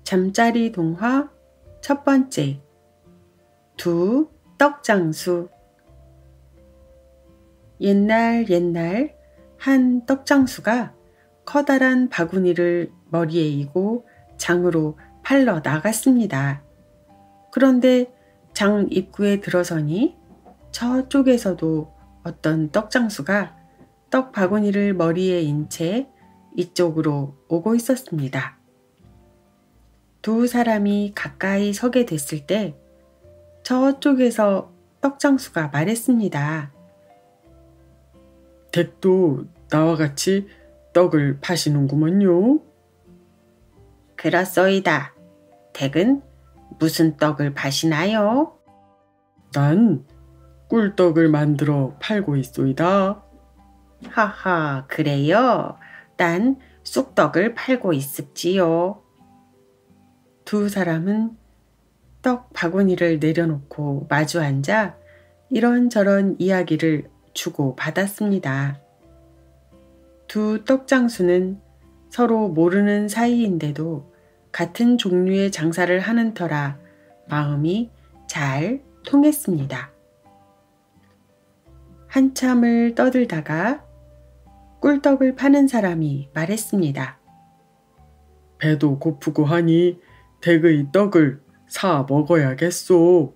잠자리 동화 첫 번째. 두 떡장수. 옛날 한 떡장수가 커다란 바구니를 머리에 이고 장으로 팔러 나갔습니다. 그런데 장 입구에 들어서니 저쪽에서도 어떤 떡장수가 떡 바구니를 머리에 인 채 이쪽으로 오고 있었습니다. 두 사람이 가까이 서게 됐을 때 저쪽에서 떡장수가 말했습니다. 댁도 나와 같이 떡을 파시는구먼요. 그렇소이다. 댁은 무슨 떡을 파시나요? 난 꿀떡을 만들어 팔고 있소이다. 하하, 그래요? 난 쑥떡을 팔고 있습지요. 두 사람은 떡 바구니를 내려놓고 마주 앉아 이런저런 이야기를 주고 받았습니다. 두 떡장수는 서로 모르는 사이인데도 같은 종류의 장사를 하는 터라 마음이 잘 통했습니다. 한참을 떠들다가 꿀떡을 파는 사람이 말했습니다. 배도 고프고 하니 댁의 떡을 사 먹어야겠소.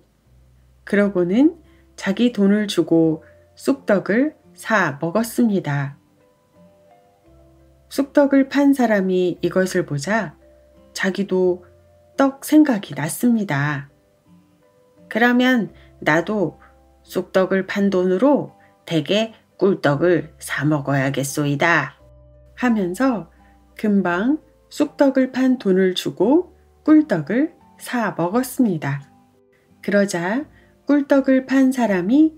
그러고는 자기 돈을 주고 쑥떡을 사 먹었습니다. 쑥떡을 판 사람이 이것을 보자 자기도 떡 생각이 났습니다. 그러면 나도 쑥떡을 판 돈으로 댁에 꿀떡을 사 먹어야겠소이다 하면서 금방 쑥떡을 판 돈을 주고 꿀떡을 사 먹었습니다. 그러자 꿀떡을 판 사람이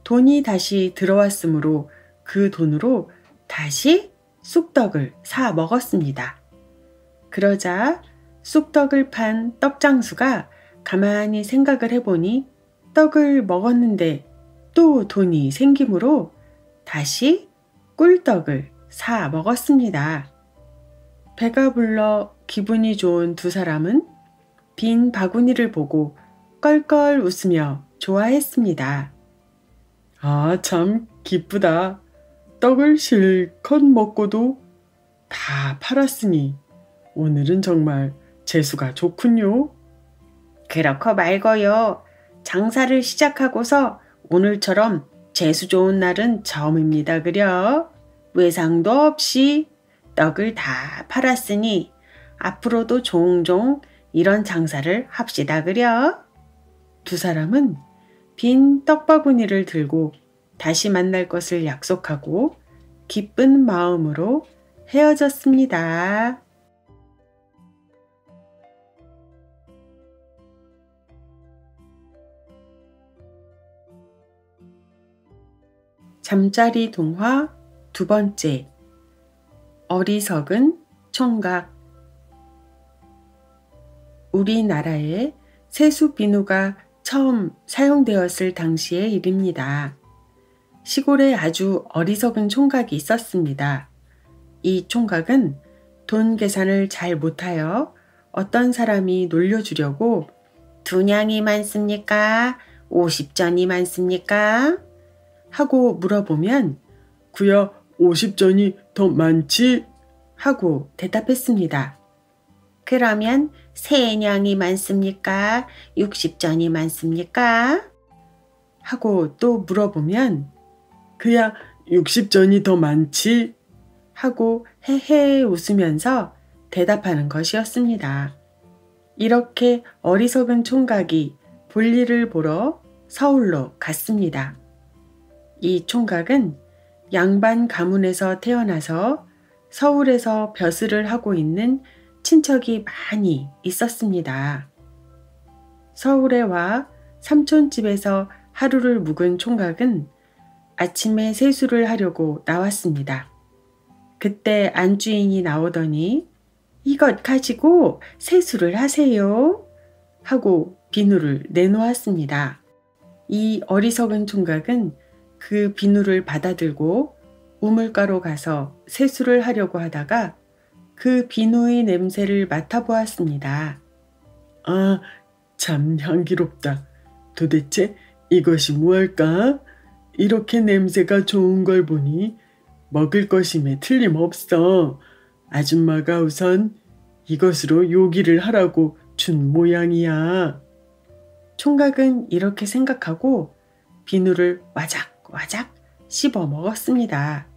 돈이 다시 들어왔으므로 그 돈으로 다시 쑥떡을 사 먹었습니다. 그러자 쑥떡을 판 떡장수가 가만히 생각을 해보니 떡을 먹었는데 또 돈이 생기므로 다시 꿀떡을 사 먹었습니다. 배가 불러 기분이 좋은 두 사람은 빈 바구니를 보고 껄껄 웃으며 좋아했습니다. 아, 참 기쁘다. 떡을 실컷 먹고도 다 팔았으니 오늘은 정말 재수가 좋군요. 그렇고 말고요. 장사를 시작하고서 오늘처럼 재수 좋은 날은 처음입니다. 그려. 외상도 없이 떡을 다 팔았으니 앞으로도 종종 이런 장사를 합시다. 그려. 두 사람은 빈 떡바구니를 들고 다시 만날 것을 약속하고 기쁜 마음으로 헤어졌습니다. 잠자리 동화 두 번째. 어리석은 총각. 우리나라에 세수 비누가 처음 사용되었을 당시의 일입니다. 시골에 아주 어리석은 총각이 있었습니다. 이 총각은 돈 계산을 잘 못하여 어떤 사람이 놀려주려고 2냥이 많습니까? 50전이 많습니까? 하고 물어보면 그야 50전이 더 많지? 하고 대답했습니다. 그러면 3냥이 많습니까? 60전이 많습니까? 하고 또 물어보면 그야 60전이 더 많지? 하고 헤헤 웃으면서 대답하는 것이었습니다. 이렇게 어리석은 총각이 볼일을 보러 서울로 갔습니다. 이 총각은 양반 가문에서 태어나서 서울에서 벼슬을 하고 있는 친척이 많이 있었습니다. 서울에 와 삼촌집에서 하루를 묵은 총각은 아침에 세수를 하려고 나왔습니다. 그때 안주인이 나오더니 이것 가지고 세수를 하세요 하고 비누를 내놓았습니다. 이 어리석은 총각은 그 비누를 받아들고 우물가로 가서 세수를 하려고 하다가 그 비누의 냄새를 맡아보았습니다. 아, 참 향기롭다. 도대체 이것이 무엇일까? 이렇게 냄새가 좋은 걸 보니 먹을 것임에 틀림없어. 아줌마가 우선 이것으로 요기를 하라고 준 모양이야. 총각은 이렇게 생각하고 비누를 와작와작 씹어 먹었습니다.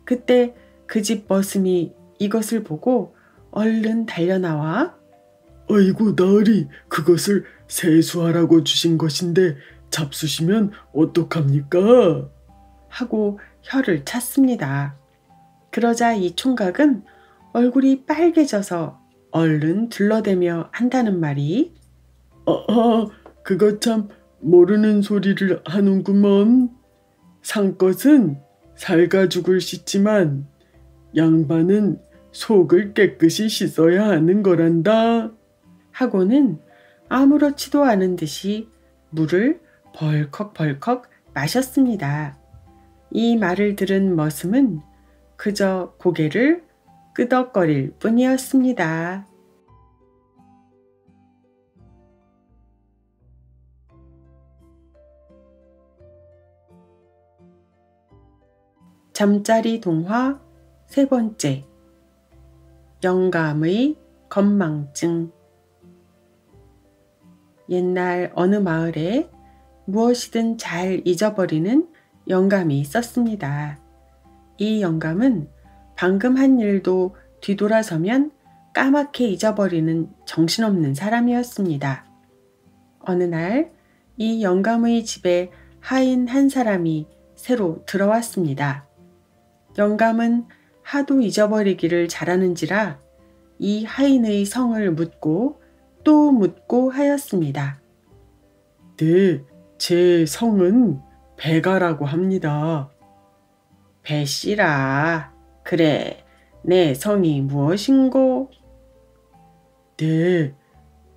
그때 그 집 머슴이 이것을 보고 얼른 달려나와 아이고 나으리, 그것을 세수하라고 주신 것인데 잡수시면 어떡합니까? 하고 혀를 찼습니다. 그러자 이 총각은 얼굴이 빨개져서 얼른 둘러대며 한다는 말이 그거 참 모르는 소리를 하는구먼. 상것은 살가죽을 씻지만 양반은 속을 깨끗이 씻어야 하는 거란다. 하고는 아무렇지도 않은 듯이 물을 벌컥벌컥 마셨습니다. 이 말을 들은 머슴은 그저 고개를 끄덕거릴 뿐이었습니다. 잠자리 동화 세 번째. 영감의 건망증. 옛날 어느 마을에 무엇이든 잘 잊어버리는 영감이 있었습니다. 이 영감은 방금 한 일도 뒤돌아서면 까맣게 잊어버리는 정신없는 사람이었습니다. 어느 날 이 영감의 집에 하인 한 사람이 새로 들어왔습니다. 영감은 하도 잊어버리기를 잘하는지라 이 하인의 성을 묻고 또 묻고 하였습니다. 네, 제 성은 배가라고 합니다. 배씨라. 그래, 내 성이 무엇인고? 네,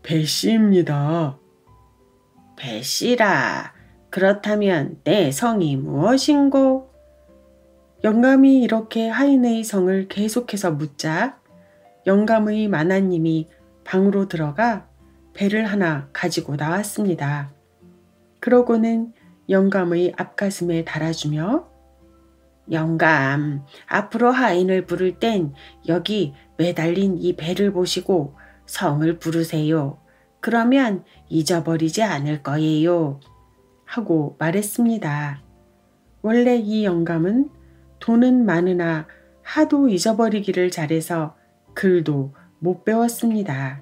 배씨입니다. 배씨라. 그렇다면 내 성이 무엇인고? 영감이 이렇게 하인의 성을 계속해서 묻자 영감의 마나님이 방으로 들어가 배를 하나 가지고 나왔습니다. 그러고는 영감의 앞가슴에 달아주며 영감, 앞으로 하인을 부를 땐 여기 매달린 이 배를 보시고 성을 부르세요. 그러면 잊어버리지 않을 거예요. 하고 말했습니다. 원래 이 영감은 돈은 많으나 하도 잊어버리기를 잘해서 글도 못 배웠습니다.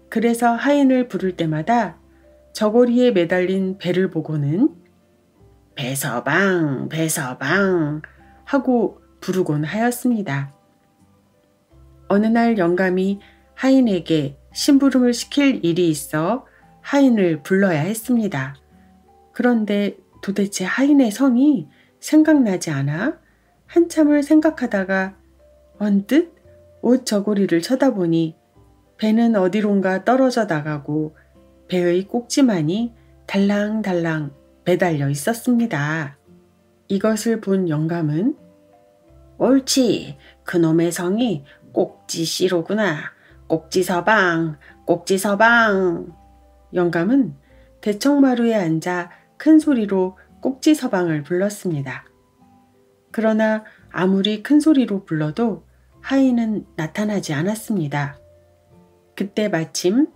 그래서 하인을 부를 때마다 저고리에 매달린 배를 보고는 배서방, 배서방 하고 부르곤 하였습니다. 어느 날 영감이 하인에게 심부름을 시킬 일이 있어 하인을 불러야 했습니다. 그런데 도대체 하인의 성이 생각나지 않아 한참을 생각하다가 언뜻 옷 저고리를 쳐다보니 배는 어디론가 떨어져 나가고 배의 꼭지만이 달랑달랑 매달려 있었습니다. 이것을 본 영감은 옳지, 그놈의 성이 꼭지씨로구나. 꼭지서방, 꼭지서방. 영감은 대청마루에 앉아 큰 소리로 꼭지서방을 불렀습니다. 그러나 아무리 큰 소리로 불러도 하인은 나타나지 않았습니다. 그때 마침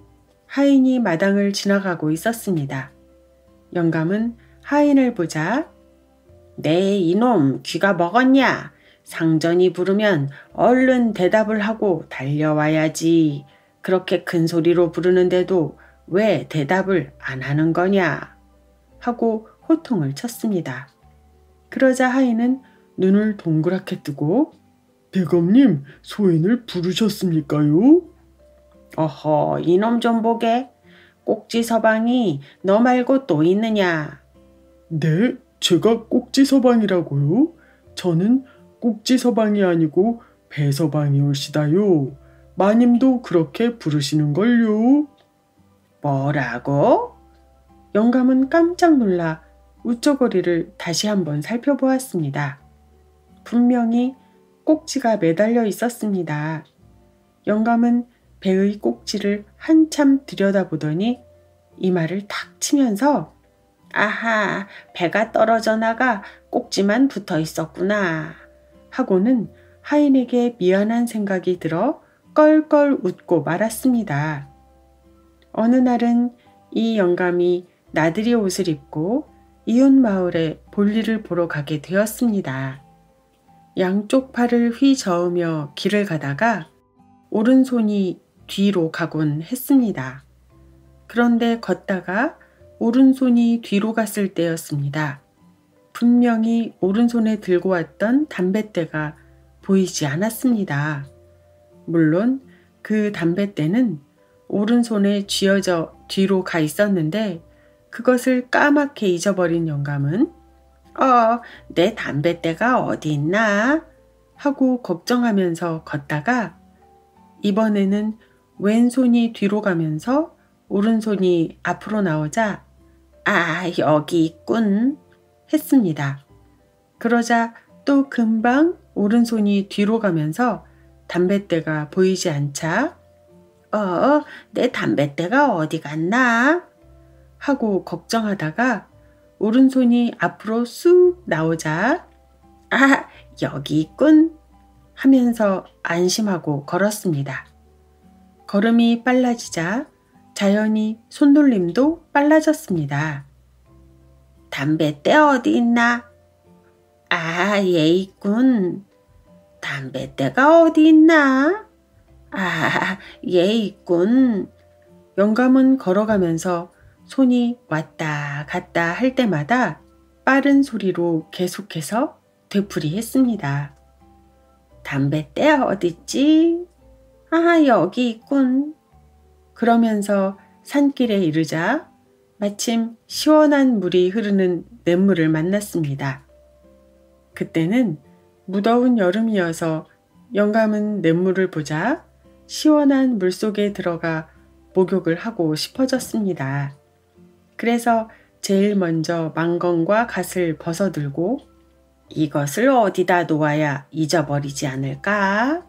하인이 마당을 지나가고 있었습니다. 영감은 하인을 보자 네 이놈 귀가 먹었냐? 상전이 부르면 얼른 대답을 하고 달려와야지. 그렇게 큰 소리로 부르는데도 왜 대답을 안 하는 거냐? 하고 호통을 쳤습니다. 그러자 하인은 눈을 동그랗게 뜨고 대감님, 소인을 부르셨습니까요? 어허, 이놈 좀 보게. 꼭지서방이 너 말고 또 있느냐? 네, 제가 꼭지서방이라고요? 저는 꼭지서방이 아니고 배서방이 올시다요. 마님도 그렇게 부르시는걸요. 뭐라고? 영감은 깜짝 놀라 웃저고리를 다시 한번 살펴보았습니다. 분명히 꼭지가 매달려 있었습니다. 영감은 배의 꼭지를 한참 들여다보더니 이마를 탁 치면서 아하, 배가 떨어져 나가 꼭지만 붙어 있었구나 하고는 하인에게 미안한 생각이 들어 껄껄 웃고 말았습니다. 어느 날은 이 영감이 나들이 옷을 입고 이웃 마을에 볼일을 보러 가게 되었습니다. 양쪽 팔을 휘저으며 길을 가다가 오른손이 뒤로 가곤 했습니다. 그런데 걷다가 오른손이 뒤로 갔을 때였습니다. 분명히 오른손에 들고 왔던 담뱃대가 보이지 않았습니다. 물론 그 담뱃대는 오른손에 쥐어져 뒤로 가 있었는데 그것을 까맣게 잊어버린 영감은 내 담뱃대가 어디 있나? 하고 걱정하면서 걷다가 이번에는 왼손이 뒤로 가면서 오른손이 앞으로 나오자 여기 있군 했습니다. 그러자 또 금방 오른손이 뒤로 가면서 담뱃대가 보이지 않자 내 담뱃대가 어디 갔나? 하고 걱정하다가 오른손이 앞으로 쑥 나오자 여기 있군 하면서 안심하고 걸었습니다. 걸음이 빨라지자 자연히 손놀림도 빨라졌습니다. 담뱃대 어디 있나? 얘 있군. 담뱃대가 어디 있나? 얘 있군. 영감은 걸어가면서 손이 왔다 갔다 할 때마다 빠른 소리로 계속해서 되풀이했습니다. 담뱃대 어딨지? 여기 있군. 그러면서 산길에 이르자 마침 시원한 물이 흐르는 냇물을 만났습니다. 그때는 무더운 여름이어서 영감은 냇물을 보자 시원한 물속에 들어가 목욕을 하고 싶어졌습니다. 그래서 제일 먼저 망건과 갓을 벗어들고 이것을 어디다 놓아야 잊어버리지 않을까?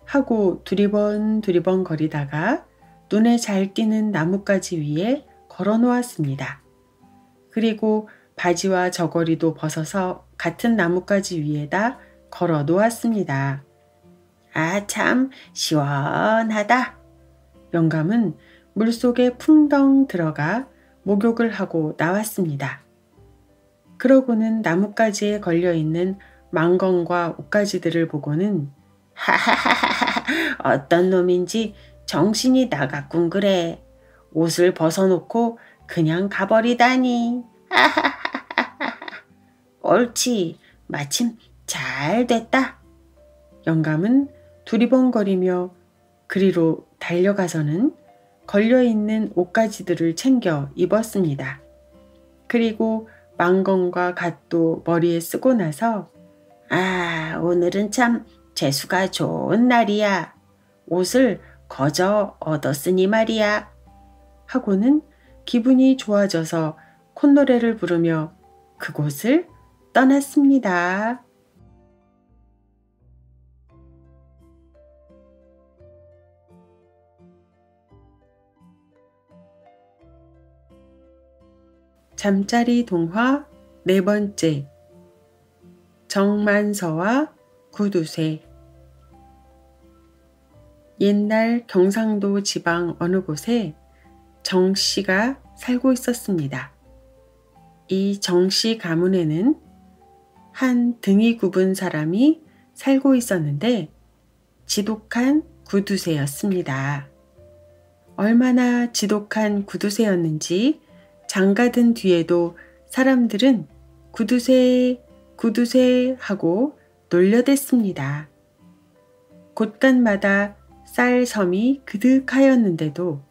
하고 두리번 거리다가 눈에 잘 띄는 나뭇가지 위에 걸어 놓았습니다. 그리고 바지와 저고리도 벗어서 같은 나뭇가지 위에다 걸어 놓았습니다. 참 시원하다. 영감은 물속에 풍덩 들어가 목욕을 하고 나왔습니다. 그러고는 나뭇가지에 걸려있는 망건과 옷가지들을 보고는 어떤 놈인지 정신이 나갔군 그래. 옷을 벗어놓고 그냥 가버리다니. 옳지. 마침 잘 됐다. 영감은 두리번거리며 그리로 달려가서는 걸려있는 옷가지들을 챙겨 입었습니다. 그리고 망건과 갓도 머리에 쓰고 나서 오늘은 참 재수가 좋은 날이야. 옷을 거저 얻었으니 말이야. 하고는 기분이 좋아져서 콧노래를 부르며 그곳을 떠났습니다. 잠자리 동화 네 번째 정만서와 구두쇠. 옛날 경상도 지방 어느 곳에 정씨가 살고 있었습니다. 이 정씨 가문에는 한 등이 굽은 사람이 살고 있었는데 지독한 구두쇠였습니다. 얼마나 지독한 구두쇠였는지 장가든 뒤에도 사람들은 구두쇠 하고 놀려댔습니다. 곳간마다 쌀섬이 그득하였는데도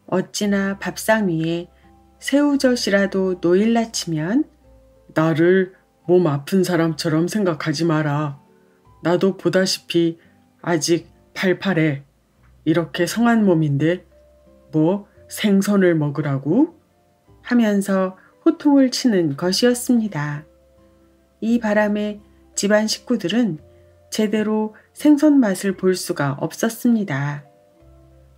어찌나 밥상 위에 새우젓이라도 놓일라 치면 나를 몸 아픈 사람처럼 생각하지 마라. 나도 보다시피 아직 팔팔해. 이렇게 성한 몸인데 뭐 생선을 먹으라고? 하면서 호통을 치는 것이었습니다. 이 바람에 집안 식구들은 제대로 생선 맛을 볼 수가 없었습니다.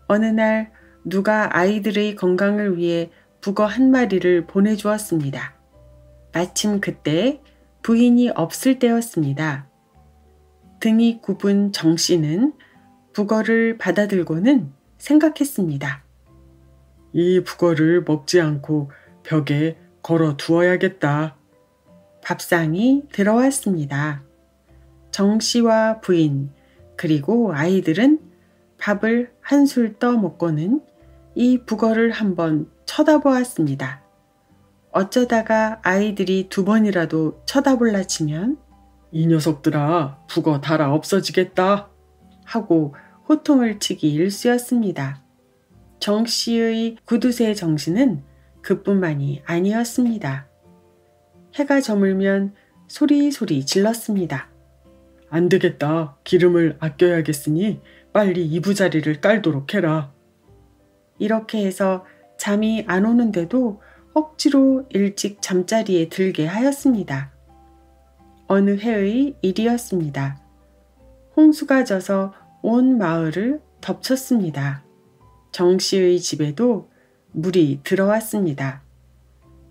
어느 날 누가 아이들의 건강을 위해 북어 한 마리를 보내주었습니다. 마침 그때 부인이 없을 때였습니다. 등이 굽은 정 씨는 북어를 받아들고는 생각했습니다. 이 북어를 먹지 않고 벽에 걸어 두어야겠다. 밥상이 들어왔습니다. 정 씨와 부인 그리고 아이들은 밥을 한술 떠 먹고는 이 북어를 한번 쳐다보았습니다. 어쩌다가 아이들이 2번이라도 쳐다볼라 치면 이 녀석들아, 북어 달아 없어지겠다. 하고 호통을 치기 일쑤였습니다. 정 씨의 구두쇠 정신은 그뿐만이 아니었습니다. 해가 저물면 소리소리 질렀습니다. 안 되겠다. 기름을 아껴야겠으니 빨리 이부자리를 깔도록 해라. 이렇게 해서 잠이 안 오는데도 억지로 일찍 잠자리에 들게 하였습니다. 어느 해의 일이었습니다. 홍수가 져서 온 마을을 덮쳤습니다. 정 씨의 집에도 물이 들어왔습니다.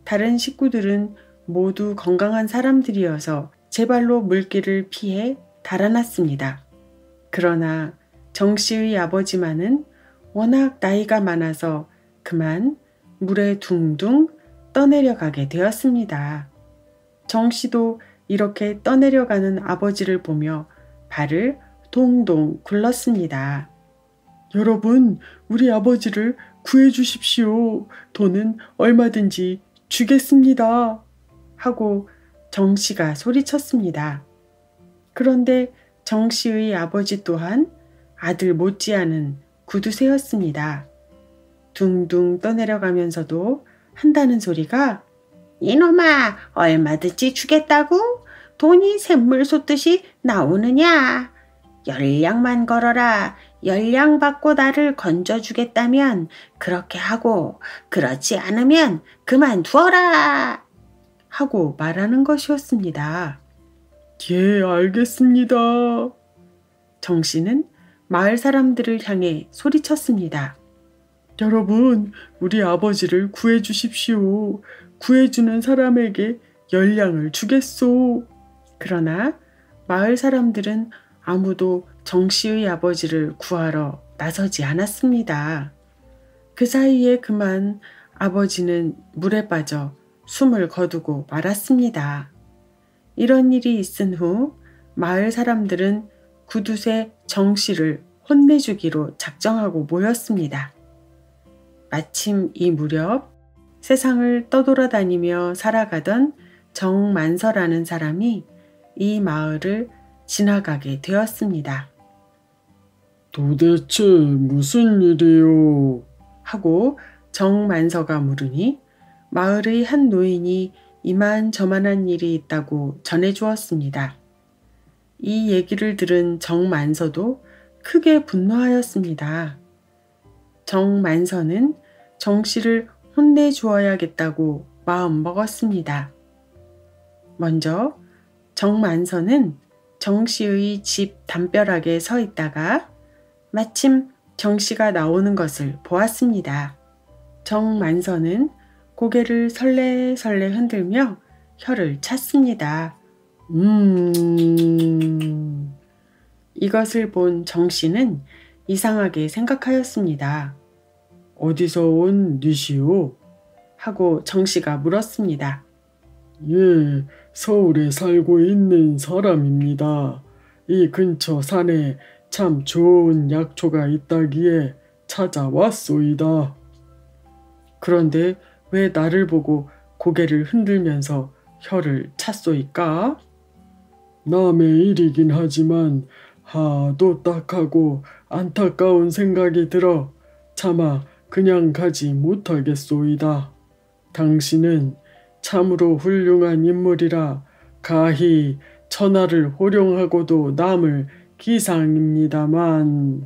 다른 식구들은 모두 건강한 사람들이어서 제발로 물길을 피해 달아났습니다. 그러나 정 씨의 아버지만은 워낙 나이가 많아서 그만 물에 둥둥 떠내려가게 되었습니다. 정 씨도 이렇게 떠내려가는 아버지를 보며 발을 동동 굴렀습니다. 여러분, 우리 아버지를 구해 주십시오. 돈은 얼마든지 주겠습니다. 하고 정 씨가 소리쳤습니다. 그런데 정 씨의 아버지 또한 아들 못지않은 구두쇠였습니다. 둥둥 떠내려가면서도 한다는 소리가 이놈아 얼마든지 주겠다고? 돈이 샘물 솟듯이 나오느냐? 10량만 걸어라. 10량 받고 나를 건져주겠다면 그렇게 하고 그렇지 않으면 그만두어라. 하고 말하는 것이었습니다. 예, 알겠습니다. 정 씨는 마을 사람들을 향해 소리쳤습니다. 여러분, 우리 아버지를 구해 주십시오. 구해주는 사람에게 10량을 주겠소. 그러나 마을 사람들은 아무도 정 씨의 아버지를 구하러 나서지 않았습니다. 그 사이에 그만 아버지는 물에 빠져 숨을 거두고 말았습니다. 이런 일이 있은 후 마을 사람들은 구두쇠 정 씨를 혼내주기로 작정하고 모였습니다. 마침 이 무렵 세상을 떠돌아다니며 살아가던 정만서라는 사람이 이 마을을 지나가게 되었습니다. 도대체 무슨 일이요? 하고 정만서가 물으니 마을의 한 노인이 이만저만한 일이 있다고 전해주었습니다. 이 얘기를 들은 정만서도 크게 분노하였습니다. 정만서는 정 씨를 혼내주어야겠다고 마음먹었습니다. 먼저 정만서는 정 씨의 집 담벼락에 서 있다가 마침 정 씨가 나오는 것을 보았습니다. 정만서는 고개를 설레설레 흔들며 혀를 찼습니다. 이것을 본 정 씨는 이상하게 생각하였습니다. 어디서 온 니시오? 하고 정 씨가 물었습니다. 예, 서울에 살고 있는 사람입니다. 이 근처 산에 참 좋은 약초가 있다기에 찾아왔소이다. 그런데 왜 나를 보고 고개를 흔들면서 혀를 찼소이까? 남의 일이긴 하지만 하도 딱하고 안타까운 생각이 들어 차마 그냥 가지 못하겠소이다. 당신은 참으로 훌륭한 인물이라 가히 천하를 호령하고도 남을 기상입니다만.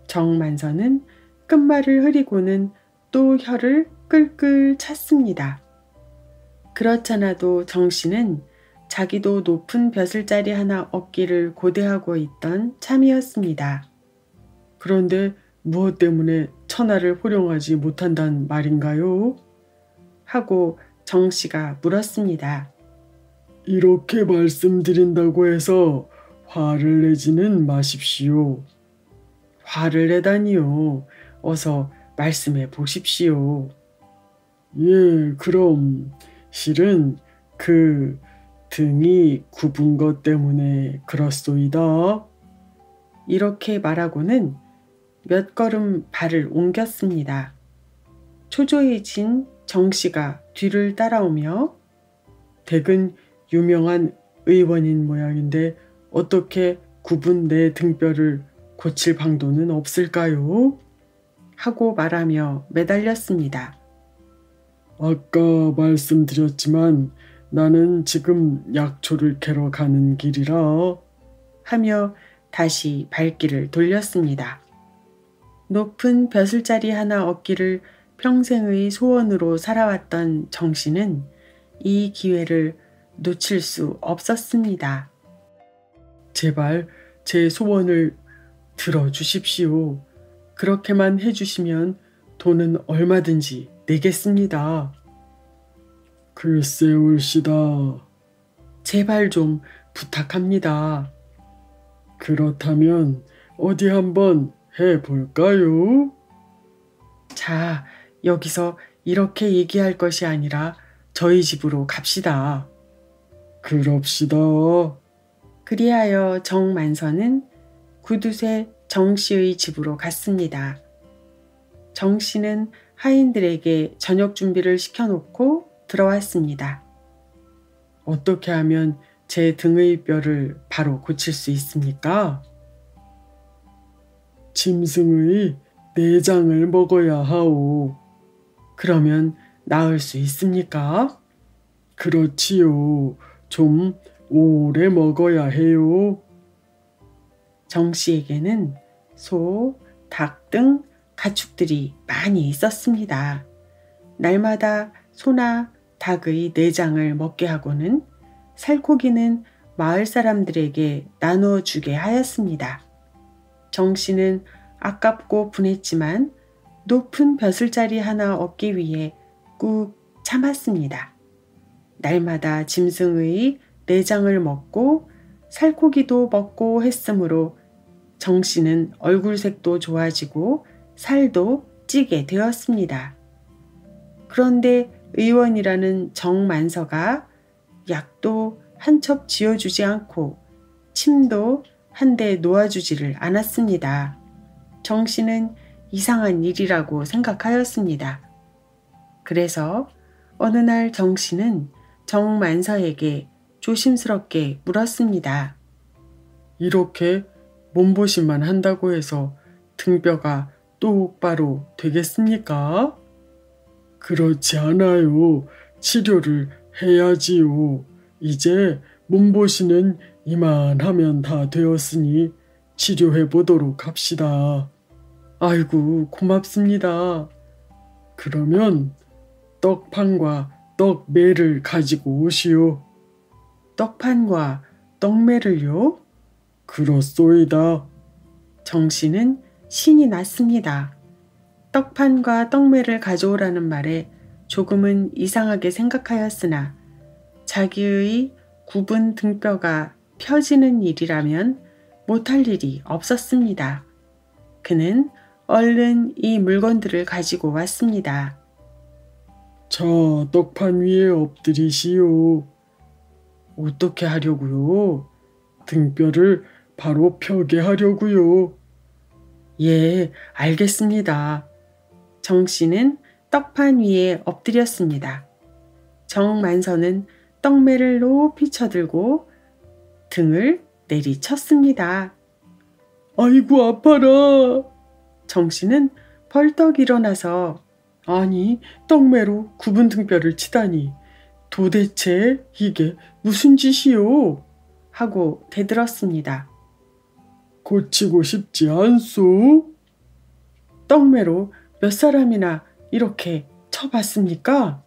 정만서는 끝말을 흐리고는 또 혀를 끌끌 찼습니다. 그렇잖아도 정 씨는 자기도 높은 벼슬자리 하나 얻기를 고대하고 있던 참이었습니다. 그런데 무엇 때문에 천하를 호령하지 못한단 말인가요? 하고 정 씨가 물었습니다. 이렇게 말씀드린다고 해서 화를 내지는 마십시오. 화를 내다니요. 어서 말씀해 보십시오. 예, 그럼 실은 그 등이 굽은 것 때문에 그렇소이다. 이렇게 말하고는 몇 걸음 발을 옮겼습니다. 초조해진 정 씨가 뒤를 따라오며 댁은 유명한 의원인 모양인데 어떻게 굽은 내 등뼈를 고칠 방도는 없을까요? 하고 말하며 매달렸습니다. 아까 말씀드렸지만 나는 지금 약초를 캐러 가는 길이라 하며 다시 발길을 돌렸습니다. 높은 벼슬자리 하나 얻기를 평생의 소원으로 살아왔던 정 씨는 이 기회를 놓칠 수 없었습니다. 제발 제 소원을 들어주십시오. 그렇게만 해주시면 돈은 얼마든지 내겠습니다. 글쎄 올시다. 제발 좀 부탁합니다. 그렇다면 어디 한번 해볼까요? 자, 여기서 이렇게 얘기할 것이 아니라 저희 집으로 갑시다. 그럽시다. 그리하여 정만서는 구두쇠 정 씨의 집으로 갔습니다. 정 씨는 하인들에게 저녁 준비를 시켜놓고 들어왔습니다. 어떻게 하면 제 등의 뼈를 바로 고칠 수 있습니까? 짐승의 내장을 먹어야 하오. 그러면 나을 수 있습니까? 그렇지요. 좀 오래 먹어야 해요. 정 씨에게는 소, 닭 등 가축들이 많이 있었습니다. 날마다 소나 닭의 내장을 먹게 하고는 살코기는 마을 사람들에게 나누어 주게 하였습니다. 정 씨는 아깝고 분했지만 높은 벼슬자리 하나 얻기 위해 꾹 참았습니다. 날마다 짐승의 내장을 먹고 살코기도 먹고 했으므로 정 씨는 얼굴색도 좋아지고 살도 찌게 되었습니다. 그런데 의원이라는 정만서가 약도 한 첩 지어주지 않고 침도 한 대 놓아주지를 않았습니다. 정 씨는 이상한 일이라고 생각하였습니다. 그래서 어느 날 정 씨는 정만서에게 조심스럽게 물었습니다. 이렇게 몸보신만 한다고 해서 등뼈가 똑바로 되겠습니까? 그렇지 않아요. 치료를 해야지요. 이제 몸보신은 이만하면 다 되었으니 치료해 보도록 합시다. 아이고, 고맙습니다. 그러면 떡판과 떡매를 가지고 오시오. 떡판과 떡매를요? 그렇소이다. 정 씨는 신이 났습니다. 떡판과 떡매를 가져오라는 말에 조금은 이상하게 생각하였으나 자기의 굽은 등뼈가 펴지는 일이라면 못할 일이 없었습니다. 그는 얼른 이 물건들을 가지고 왔습니다. 자, 떡판 위에 엎드리시오. 어떻게 하려고요? 등뼈를 바로 펴게 하려고요. 예, 알겠습니다. 정 씨는 떡판 위에 엎드렸습니다. 정만서는 떡매를 높이 쳐들고 등을 내리쳤습니다. 아이고, 아파라. 정 씨는 벌떡 일어나서 아니, 떡매로 굽은 등뼈를 치다니. 도대체 이게 무슨 짓이요? 하고 대들었습니다. 고치고 싶지 않소? 떡매로 몇 사람이나 이렇게 쳐봤습니까?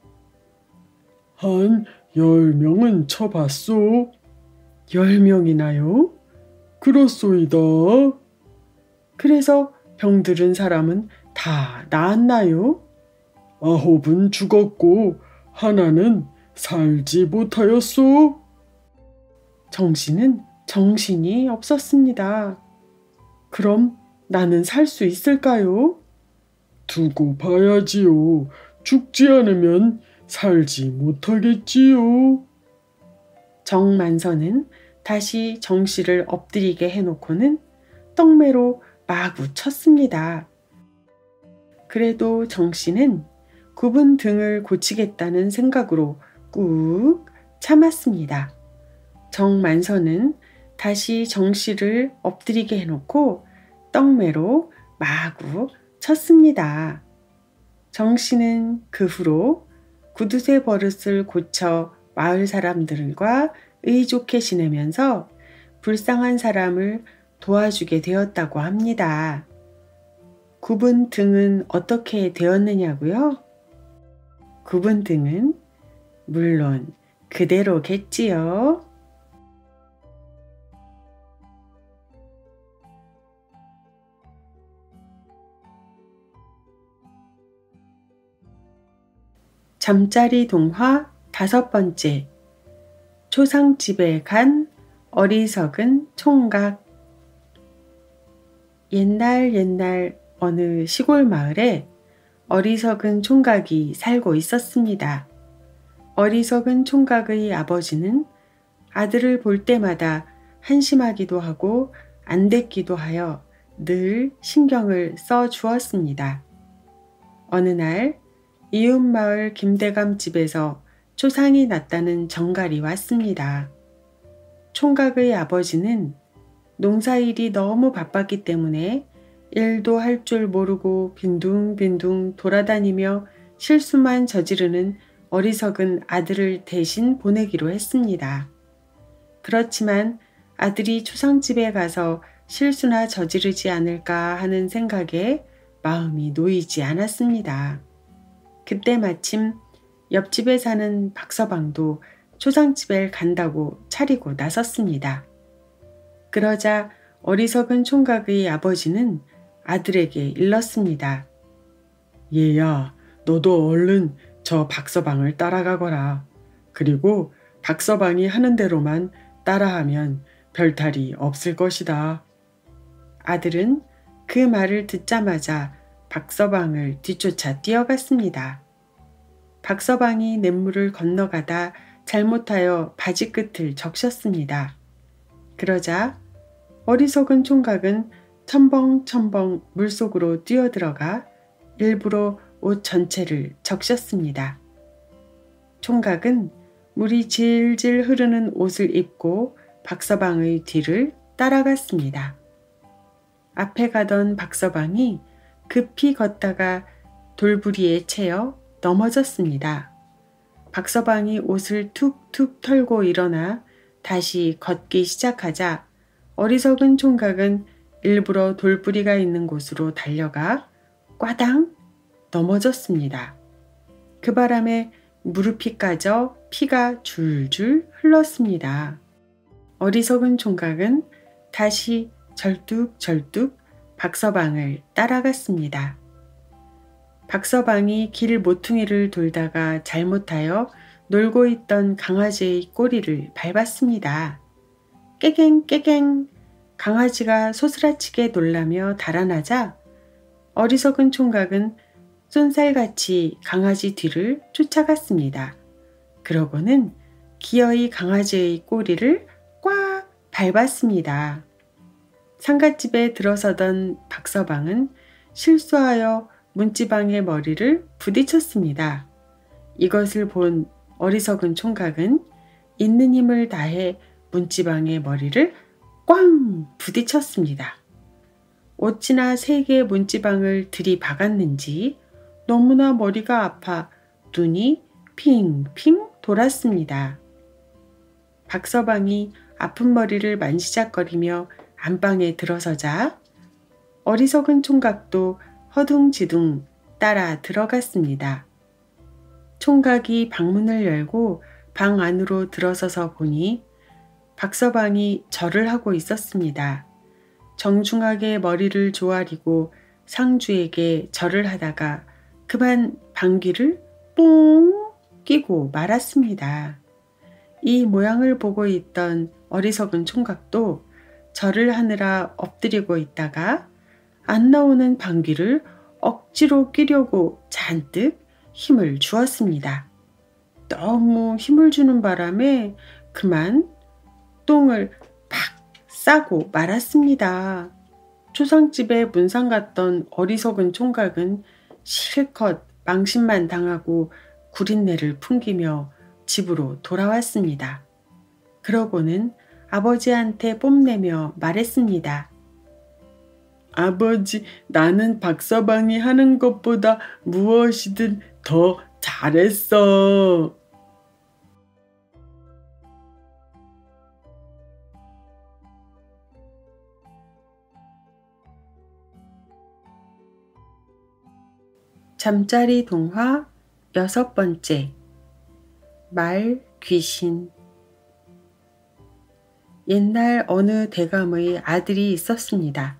한 10명은 쳐봤소? 10명이나요? 그렇소이다. 그래서 병들은 사람은 다 나았나요? 9은 죽었고 하나는 살지 못하였소. 정씨는 정신이 없었습니다. 그럼 나는 살 수 있을까요? 두고 봐야지요. 죽지 않으면 살지 못하겠지요. 정만선은 다시 정씨를 엎드리게 해놓고는 떡매로 마구 쳤습니다. 그래도 정씨는 굽은 등을 고치겠다는 생각으로 꾹 참았습니다. 정만선은 다시 정씨를 엎드리게 해놓고 떡매로 마구 쳤습니다. 정씨는 그 후로 구두쇠 버릇을 고쳐 마을 사람들과 의좋게 지내면서 불쌍한 사람을 도와주게 되었다고 합니다. 굽은 등은 어떻게 되었느냐고요? 굽은 등은 물론 그대로겠지요. 잠자리 동화 5번째. 초상집에 간 어리석은 총각. 옛날 어느 시골 마을에 어리석은 총각이 살고 있었습니다. 어리석은 총각의 아버지는 아들을 볼 때마다 한심하기도 하고 안됐기도 하여 늘 신경을 써 주었습니다. 어느 날 이웃마을 김대감 집에서 초상이 났다는 정갈이 왔습니다. 총각의 아버지는 농사일이 너무 바빴기 때문에 일도 할 줄 모르고 빈둥빈둥 돌아다니며 실수만 저지르는 어리석은 아들을 대신 보내기로 했습니다. 그렇지만 아들이 초상집에 가서 실수나 저지르지 않을까 하는 생각에 마음이 놓이지 않았습니다. 그때 마침 옆집에 사는 박서방도 초상집에 간다고 차리고 나섰습니다. 그러자 어리석은 총각의 아버지는 아들에게 일렀습니다. 얘야, 너도 얼른 저 박서방을 따라가거라. 그리고 박서방이 하는 대로만 따라하면 별탈이 없을 것이다. 아들은 그 말을 듣자마자 박서방을 뒤쫓아 뛰어갔습니다. 박서방이 냇물을 건너가다 잘못하여 바지 끝을 적셨습니다. 그러자 어리석은 총각은 첨벙첨벙 물속으로 뛰어들어가 일부러 옷 전체를 적셨습니다. 총각은 물이 질질 흐르는 옷을 입고 박서방의 뒤를 따라갔습니다. 앞에 가던 박서방이 급히 걷다가 돌부리에 채여 넘어졌습니다. 박서방이 옷을 툭툭 털고 일어나 다시 걷기 시작하자 어리석은 총각은 일부러 돌부리가 있는 곳으로 달려가 꽈당 넘어졌습니다. 그 바람에 무릎이 까져 피가 줄줄 흘렀습니다. 어리석은 총각은 다시 절뚝절뚝 박서방을 따라갔습니다. 박서방이 길 모퉁이를 돌다가 잘못하여 놀고 있던 강아지의 꼬리를 밟았습니다. 깨갱깨갱 강아지가 소스라치게 놀라며 달아나자 어리석은 총각은 쏜살같이 강아지 뒤를 쫓아갔습니다. 그러고는 기어이 강아지의 꼬리를 꽉 밟았습니다. 상갓집에 들어서던 박서방은 실수하여 문지방의 머리를 부딪혔습니다. 이것을 본 어리석은 총각은 있는 힘을 다해 문지방의 머리를 꽝 부딪혔습니다. 어찌나 3개의 문지방을 들이박았는지 너무나 머리가 아파 눈이 핑핑 돌았습니다. 박서방이 아픈 머리를 만지작거리며 안방에 들어서자 어리석은 총각도 허둥지둥 따라 들어갔습니다. 총각이 방문을 열고 방 안으로 들어서서 보니 박서방이 절을 하고 있었습니다. 정중하게 머리를 조아리고 상주에게 절을 하다가 그만 방귀를 뽕 끼고 말았습니다. 이 모양을 보고 있던 어리석은 총각도 절을 하느라 엎드리고 있다가 안 나오는 방귀를 억지로 끼려고 잔뜩 힘을 주었습니다. 너무 힘을 주는 바람에 그만 똥을 팍 싸고 말았습니다. 초상집에 문상 갔던 어리석은 총각은 실컷 망신만 당하고 구린내를 풍기며 집으로 돌아왔습니다. 그러고는 아버지한테 뽐내며 말했습니다. 아버지, 나는 박서방이 하는 것보다 무엇이든 더 잘했어. 잠자리 동화 6번째. 말 귀신. 옛날 어느 대감의 아들이 있었습니다.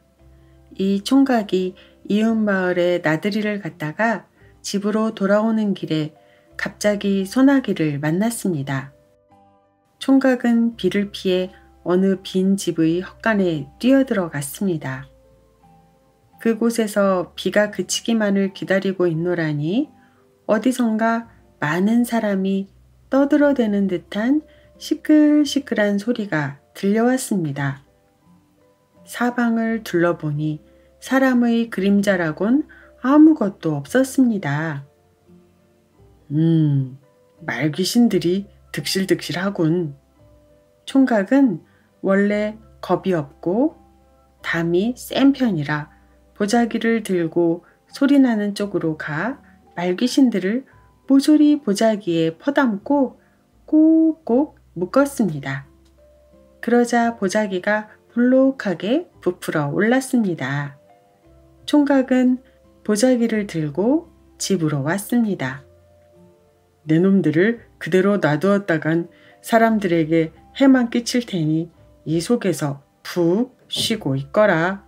이 총각이 이웃 마을에 나들이를 갔다가 집으로 돌아오는 길에 갑자기 소나기를 만났습니다. 총각은 비를 피해 어느 빈 집의 헛간에 뛰어들어갔습니다. 그곳에서 비가 그치기만을 기다리고 있노라니 어디선가 많은 사람이 떠들어대는 듯한 시끌시끌한 소리가 들려왔습니다. 사방을 둘러보니 사람의 그림자라곤 아무것도 없었습니다. 말귀신들이 득실득실하군. 총각은 원래 겁이 없고 담이 센 편이라 보자기를 들고 소리나는 쪽으로 가 말귀신들을 모조리 보자기에 퍼담고 꼭꼭 묶었습니다. 그러자 보자기가 볼록하게 부풀어 올랐습니다. 총각은 보자기를 들고 집으로 왔습니다. 내 놈들을 그대로 놔두었다간 사람들에게 해만 끼칠 테니 이 속에서 푹 쉬고 있거라.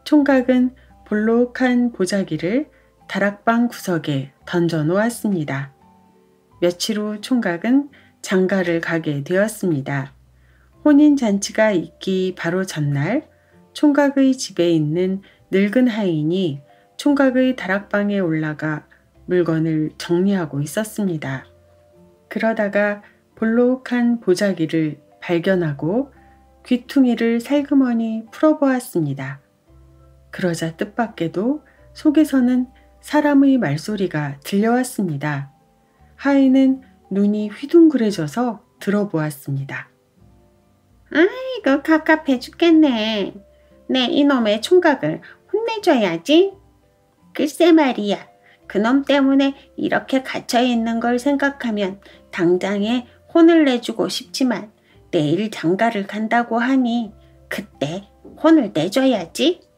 총각은 볼록한 보자기를 다락방 구석에 던져 놓았습니다. 며칠 후 총각은 장가를 가게 되었습니다. 혼인잔치가 있기 바로 전날 총각의 집에 있는 늙은 하인이 총각의 다락방에 올라가 물건을 정리하고 있었습니다. 그러다가 볼록한 보자기를 발견하고 귀퉁이를 살그머니 풀어보았습니다. 그러자 뜻밖에도 속에서는 사람의 말소리가 들려왔습니다. 하인은 눈이 휘둥그레져서 들어보았습니다. 아이고 갑갑해 죽겠네. 내 이놈의 총각을 혼내줘야지. 글쎄 말이야. 그놈 때문에 이렇게 갇혀있는 걸 생각하면 당장에 혼을 내주고 싶지만 내일 장가를 간다고 하니 그때 혼을 내줘야지.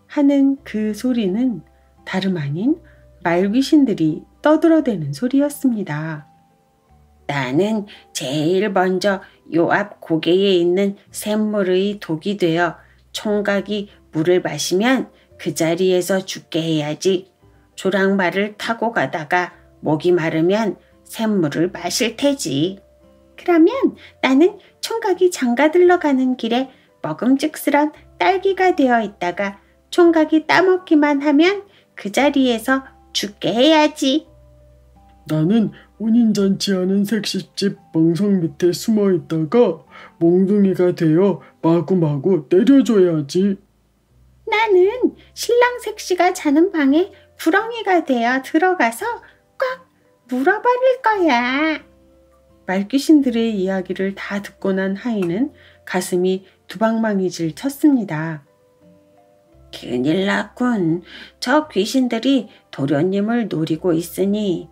하는 그 소리는 다름 아닌 말귀신들이 떠들어대는 소리였습니다. 나는 제일 먼저 요 앞 고개에 있는 샘물의 독이 되어 총각이 물을 마시면 그 자리에서 죽게 해야지. 조랑말을 타고 가다가 목이 마르면 샘물을 마실 테지. 그러면 나는 총각이 장가들러 가는 길에 먹음직스런 딸기가 되어 있다가 총각이 따먹기만 하면 그 자리에서 죽게 해야지. 나는 혼인잔치하는 색시집 멍석 밑에 숨어 있다가 몽둥이가 되어 마구마구 때려줘야지. 나는 신랑 색시가 자는 방에 구렁이가 되어 들어가서 꽉 물어버릴 거야. 말귀신들의 이야기를 다 듣고 난 하인은 가슴이 두방망이질 쳤습니다. 큰일 났군. 저 귀신들이 도련님을 노리고 있으니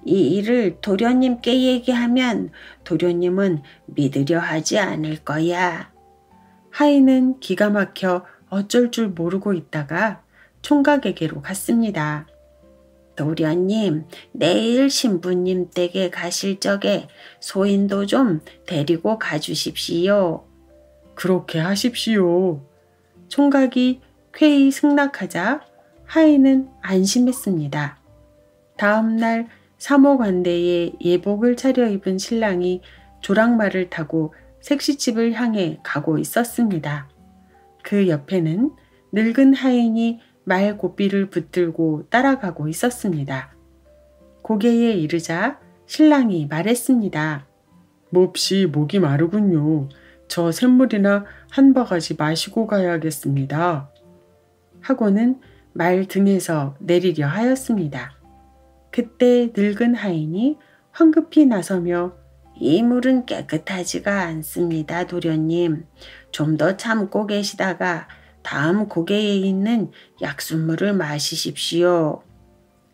이 일을 도련님께 얘기하면 도련님은 믿으려 하지 않을 거야. 하인은 기가 막혀 어쩔 줄 모르고 있다가 총각에게로 갔습니다. 도련님, 내일 신부님 댁에 가실 적에 소인도 좀 데리고 가주십시오. 그렇게 하십시오. 총각이 쾌히 승낙하자 하인은 안심했습니다. 다음 날 사모관대에 예복을 차려입은 신랑이 조랑말을 타고 색시집을 향해 가고 있었습니다. 그 옆에는 늙은 하인이 말 고삐를 붙들고 따라가고 있었습니다. 고개에 이르자 신랑이 말했습니다. 몹시 목이 마르군요. 저 샘물이나 한 바가지 마시고 가야겠습니다. 하고는 말 등에서 내리려 하였습니다. 그때 늙은 하인이 황급히 나서며 이 물은 깨끗하지가 않습니다, 도련님. 좀 더 참고 계시다가 다음 고개에 있는 약순물을 마시십시오.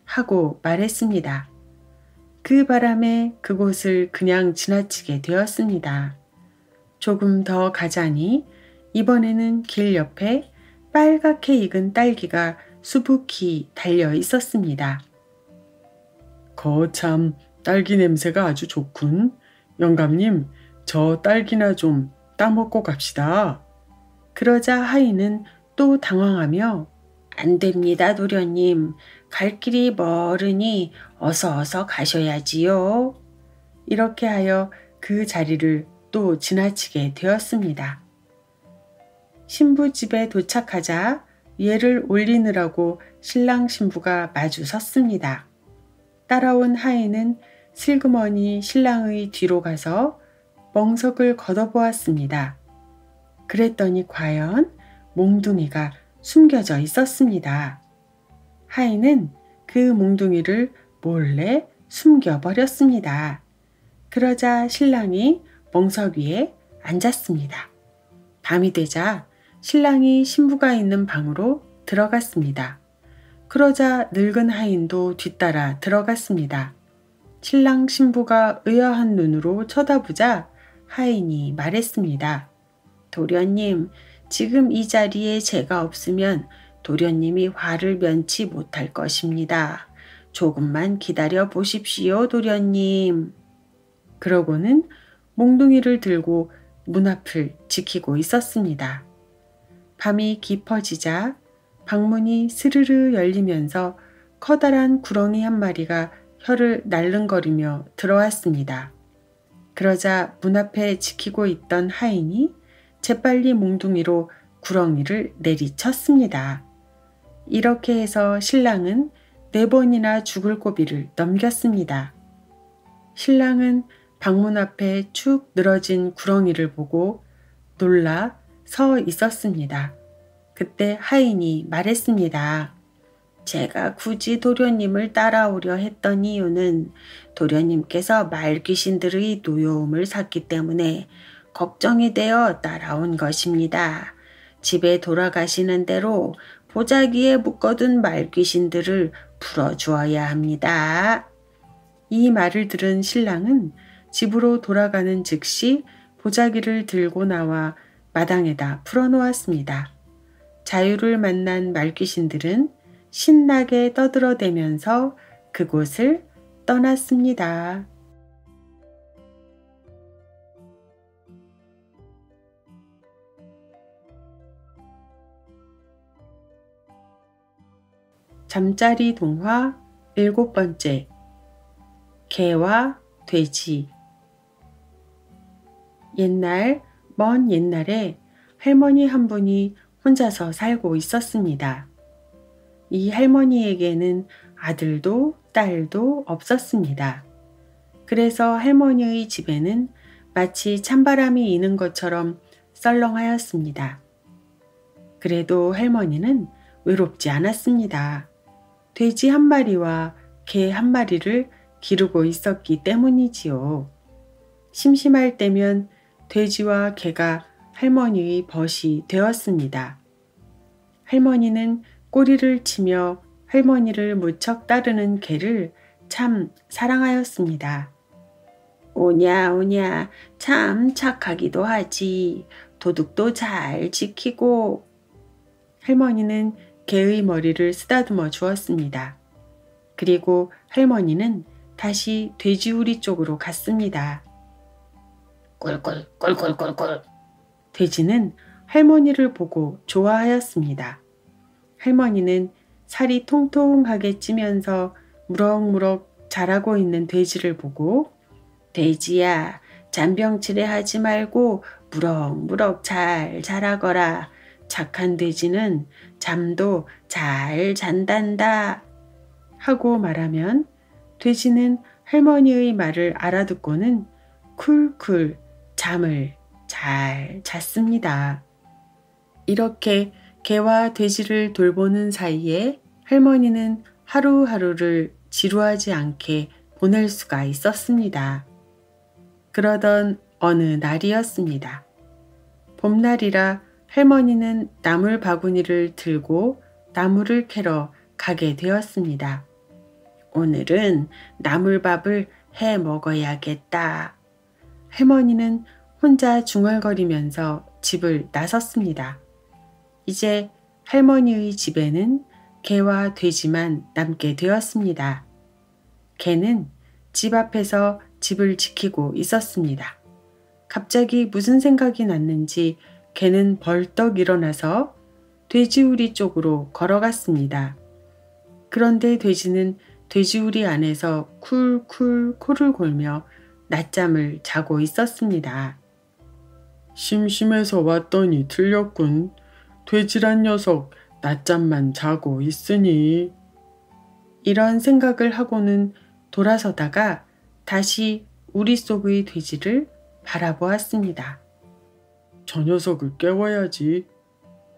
하고 말했습니다. 그 바람에 그곳을 그냥 지나치게 되었습니다. 조금 더 가자니 이번에는 길 옆에 빨갛게 익은 딸기가 수북히 달려 있었습니다. 거참 딸기 냄새가 아주 좋군. 영감님, 저 딸기나 좀 따먹고 갑시다. 그러자 하인은 또 당황하며 안 됩니다, 도련님. 갈 길이 멀으니 어서 가셔야지요. 이렇게 하여 그 자리를 또 지나치게 되었습니다. 신부 집에 도착하자 예를 올리느라고 신랑 신부가 마주 섰습니다. 따라온 하인은 슬그머니 신랑의 뒤로 가서 멍석을 걷어보았습니다. 그랬더니 과연 몽둥이가 숨겨져 있었습니다. 하인은 그 몽둥이를 몰래 숨겨버렸습니다. 그러자 신랑이 멍석 위에 앉았습니다. 밤이 되자 신랑이 신부가 있는 방으로 들어갔습니다. 그러자 늙은 하인도 뒤따라 들어갔습니다. 신랑 신부가 의아한 눈으로 쳐다보자 하인이 말했습니다. 도련님, 지금 이 자리에 제가 없으면 도련님이 화를 면치 못할 것입니다. 조금만 기다려 보십시오, 도련님. 그러고는 몽둥이를 들고 문 앞을 지키고 있었습니다. 밤이 깊어지자 방문이 스르르 열리면서 커다란 구렁이 한 마리가 혀를 날름거리며 들어왔습니다. 그러자 문 앞에 지키고 있던 하인이 재빨리 몽둥이로 구렁이를 내리쳤습니다. 이렇게 해서 신랑은 4번이나 죽을 고비를 넘겼습니다. 신랑은 방문 앞에 축 늘어진 구렁이를 보고 놀라 서 있었습니다. 그때 하인이 말했습니다. 제가 굳이 도련님을 따라오려 했던 이유는 도련님께서 말귀신들의 노여움을 샀기 때문에 걱정이 되어 따라온 것입니다. 집에 돌아가시는 대로 보자기에 묶어둔 말귀신들을 풀어주어야 합니다. 이 말을 들은 신랑은 집으로 돌아가는 즉시 보자기를 들고 나와 마당에다 풀어놓았습니다. 자유를 만난 말귀신들은 신나게 떠들어대면서 그곳을 떠났습니다. 잠자리 동화 7번째 개와 돼지. 먼 옛날에 할머니 한 분이 혼자서 살고 있었습니다. 이 할머니에게는 아들도 딸도 없었습니다. 그래서 할머니의 집에는 마치 찬바람이 이는 것처럼 썰렁하였습니다. 그래도 할머니는 외롭지 않았습니다. 돼지 한 마리와 개 한 마리를 기르고 있었기 때문이지요. 심심할 때면 돼지와 개가 할머니의 벗이 되었습니다. 할머니는 꼬리를 치며 할머니를 무척 따르는 개를 참 사랑하였습니다. 오냐 오냐 참 착하기도 하지. 도둑도 잘 지키고. 할머니는 개의 머리를 쓰다듬어 주었습니다. 그리고 할머니는 다시 돼지우리 쪽으로 갔습니다. 꿀꿀꿀꿀꿀꿀. 돼지는 할머니를 보고 좋아하였습니다. 할머니는 살이 통통하게 찌면서 무럭무럭 자라고 있는 돼지를 보고 돼지야, 잔병치레 하지 말고 무럭무럭 잘 자라거라. 착한 돼지는 잠도 잘 잔단다. 하고 말하면 돼지는 할머니의 말을 알아듣고는 쿨쿨 잠을 잘 잤습니다. 이렇게 개와 돼지를 돌보는 사이에 할머니는 하루하루를 지루하지 않게 보낼 수가 있었습니다. 그러던 어느 날이었습니다. 봄날이라 할머니는 나물 바구니를 들고 나무를 캐러 가게 되었습니다. 오늘은 나물밥을 해 먹어야겠다. 할머니는 혼자 중얼거리면서 집을 나섰습니다. 이제 할머니의 집에는 개와 돼지만 남게 되었습니다. 개는 집 앞에서 집을 지키고 있었습니다. 갑자기 무슨 생각이 났는지 개는 벌떡 일어나서 돼지우리 쪽으로 걸어갔습니다. 그런데 돼지는 돼지우리 안에서 쿨쿨 코를 골며 낮잠을 자고 있었습니다. 심심해서 왔더니 틀렸군. 돼지란 녀석 낮잠만 자고 있으니. 이런 생각을 하고는 돌아서다가 다시 우리 속의 돼지를 바라보았습니다. 저 녀석을 깨워야지.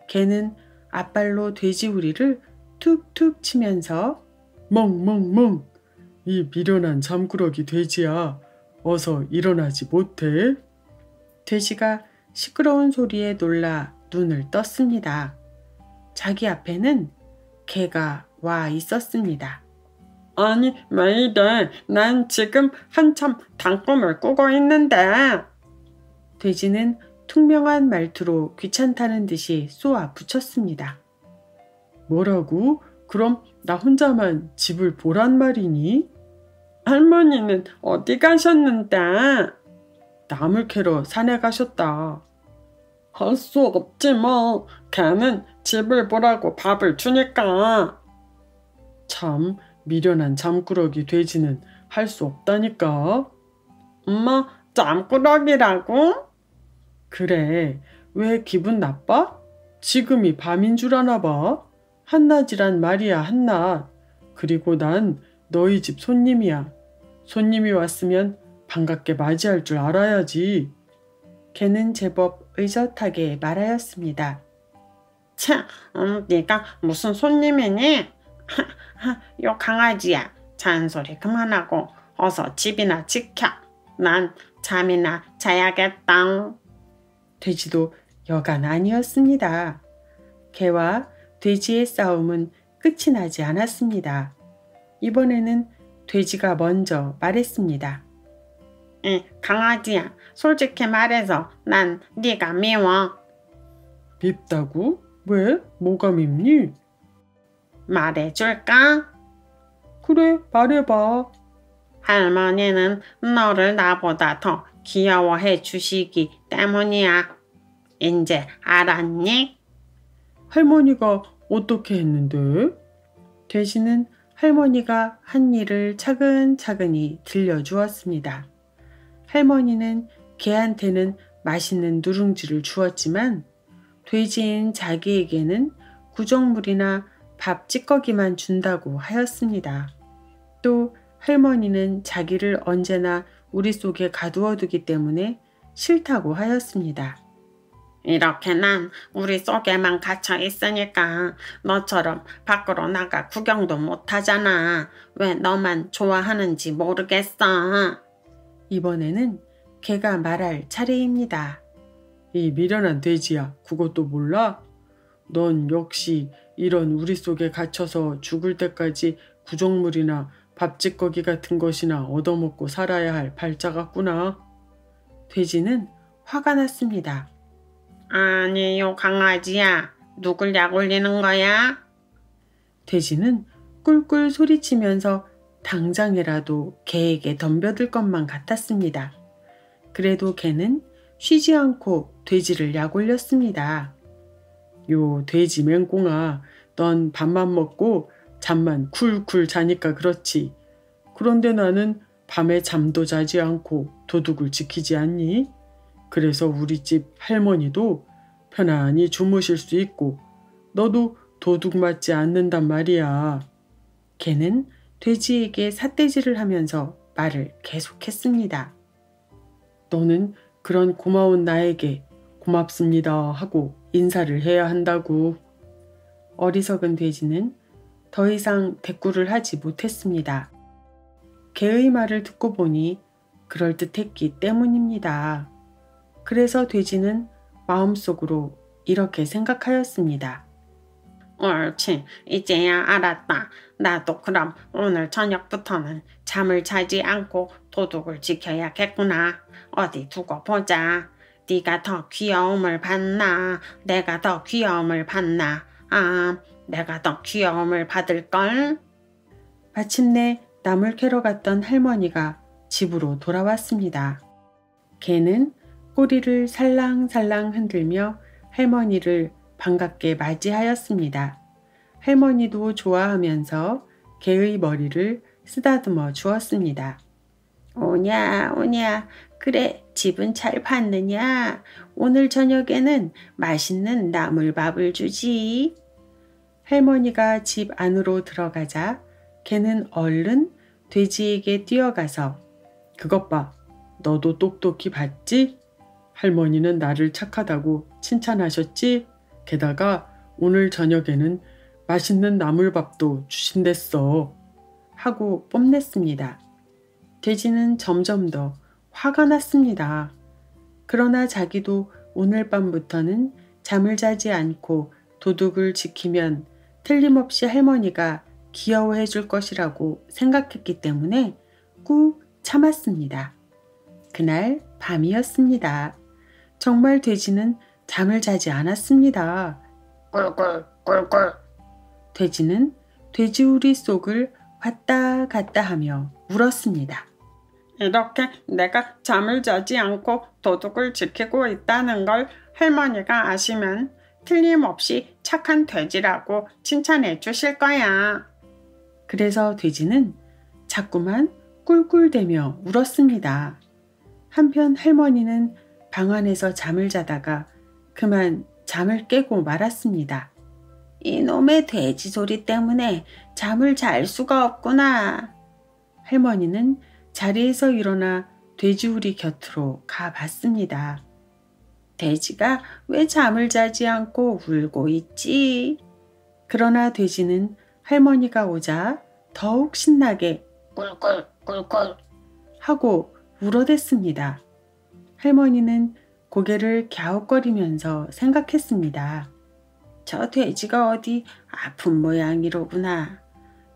개는 앞발로 돼지우리를 툭툭 치면서 멍멍멍. 이 미련한 잠꾸러기 돼지야. 어서 일어나지 못해? 돼지가 시끄러운 소리에 놀라 눈을 떴습니다. 자기 앞에는 개가 와 있었습니다. 아니 왜 이래? 난 지금 한참 단꿈을 꾸고 있는데. 돼지는 퉁명한 말투로 귀찮다는 듯이 쏘아 붙였습니다. 뭐라고? 그럼 나 혼자만 집을 보란 말이니? 할머니는 어디 가셨는데? 나물 캐러 산에 가셨다. 할 수 없지 뭐. 걔는 집을 보라고 밥을 주니까. 참 미련한 잠꾸러기 돼지는 할 수 없다니까. 엄마 잠꾸러기라고? 그래. 왜 기분 나빠? 지금이 밤인 줄 아나 봐. 한낮이란 말이야 한낮. 그리고 난 너희 집 손님이야. 손님이 왔으면 반갑게 맞이할 줄 알아야지. 개는 제법 의젓하게 말하였습니다. 참, 네가 무슨 손님이니? 요 강아지야. 잔소리 그만하고 어서 집이나 지켜. 난 잠이나 자야겠다. 돼지도 여간 아니었습니다. 개와 돼지의 싸움은 끝이 나지 않았습니다. 이번에는 돼지가 먼저 말했습니다. 강아지야, 솔직히 말해서 난 네가 미워. 밉다고? 왜? 뭐가 밉니? 말해줄까? 그래, 말해봐. 할머니는 너를 나보다 더 귀여워해 주시기 때문이야. 이제 알았니? 할머니가 어떻게 했는데? 돼지는 할머니가 한 일을 차근차근히 들려주었습니다. 할머니는 개한테는 맛있는 누룽지를 주었지만 돼지인 자기에게는 구정물이나 밥 찌꺼기만 준다고 하였습니다. 또 할머니는 자기를 언제나 우리 속에 가두어두기 때문에 싫다고 하였습니다. 이렇게 난 우리 속에만 갇혀 있으니까 너처럼 밖으로 나가 구경도 못하잖아. 왜 너만 좋아하는지 모르겠어. 이번에는 개가 말할 차례입니다. 이 미련한 돼지야, 그것도 몰라? 넌 역시 이런 우리 속에 갇혀서 죽을 때까지 구정물이나 밥찌꺼기 같은 것이나 얻어먹고 살아야 할 발자 같구나. 돼지는 화가 났습니다. 아니요, 강아지야. 누굴 약올리는 거야? 돼지는 꿀꿀 소리치면서 당장이라도 개에게 덤벼들 것만 같았습니다. 그래도 개는 쉬지 않고 돼지를 약올렸습니다. 요 돼지 맹꽁아, 넌 밥만 먹고 잠만 쿨쿨 자니까 그렇지. 그런데 나는 밤에 잠도 자지 않고 도둑을 지키지 않니? 그래서 우리 집 할머니도 편안히 주무실 수 있고 너도 도둑 맞지 않는단 말이야. 개는 돼지에게 삿대질을 하면서 말을 계속했습니다. 너는 그런 고마운 나에게 고맙습니다 하고 인사를 해야 한다고. 어리석은 돼지는 더 이상 대꾸를 하지 못했습니다. 개의 말을 듣고 보니 그럴듯했기 때문입니다. 그래서 돼지는 마음속으로 이렇게 생각하였습니다. 옳지, 이제야 알았다. 나도 그럼 오늘 저녁부터는 잠을 자지 않고 도둑을 지켜야겠구나. 어디 두고 보자. 네가 더 귀여움을 받나? 내가 더 귀여움을 받나? 아, 내가 더 귀여움을 받을걸? 마침내 나물 캐러 갔던 할머니가 집으로 돌아왔습니다. 개는 꼬리를 살랑살랑 흔들며 할머니를 반갑게 맞이하였습니다. 할머니도 좋아하면서 개의 머리를 쓰다듬어 주었습니다. 오냐, 오냐. 그래, 집은 잘 봤느냐? 오늘 저녁에는 맛있는 나물밥을 주지. 할머니가 집 안으로 들어가자 개는 얼른 돼지에게 뛰어가서 그것 봐, 너도 똑똑히 봤지? 할머니는 나를 착하다고 칭찬하셨지? 게다가 오늘 저녁에는 맛있는 나물밥도 주신댔어. 하고 뽐냈습니다. 돼지는 점점 더 화가 났습니다. 그러나 자기도 오늘 밤부터는 잠을 자지 않고 도둑을 지키면 틀림없이 할머니가 귀여워해 줄 것이라고 생각했기 때문에 꾹 참았습니다. 그날 밤이었습니다. 정말 돼지는 잠을 자지 않았습니다. 꿀꿀, 꿀꿀. 돼지는 돼지우리 속을 왔다 갔다 하며 울었습니다. 이렇게 내가 잠을 자지 않고 도둑을 지키고 있다는 걸 할머니가 아시면 틀림없이 착한 돼지라고 칭찬해 주실 거야. 그래서 돼지는 자꾸만 꿀꿀대며 울었습니다. 한편 할머니는 방 안에서 잠을 자다가 그만 잠을 깨고 말았습니다. 이놈의 돼지 소리 때문에 잠을 잘 수가 없구나. 할머니는 자리에서 일어나 돼지우리 곁으로 가봤습니다. 돼지가 왜 잠을 자지 않고 울고 있지? 그러나 돼지는 할머니가 오자 더욱 신나게 꿀꿀, 꿀꿀 하고 울어댔습니다. 할머니는 고개를 갸웃거리면서 생각했습니다. 저 돼지가 어디 아픈 모양이로구나.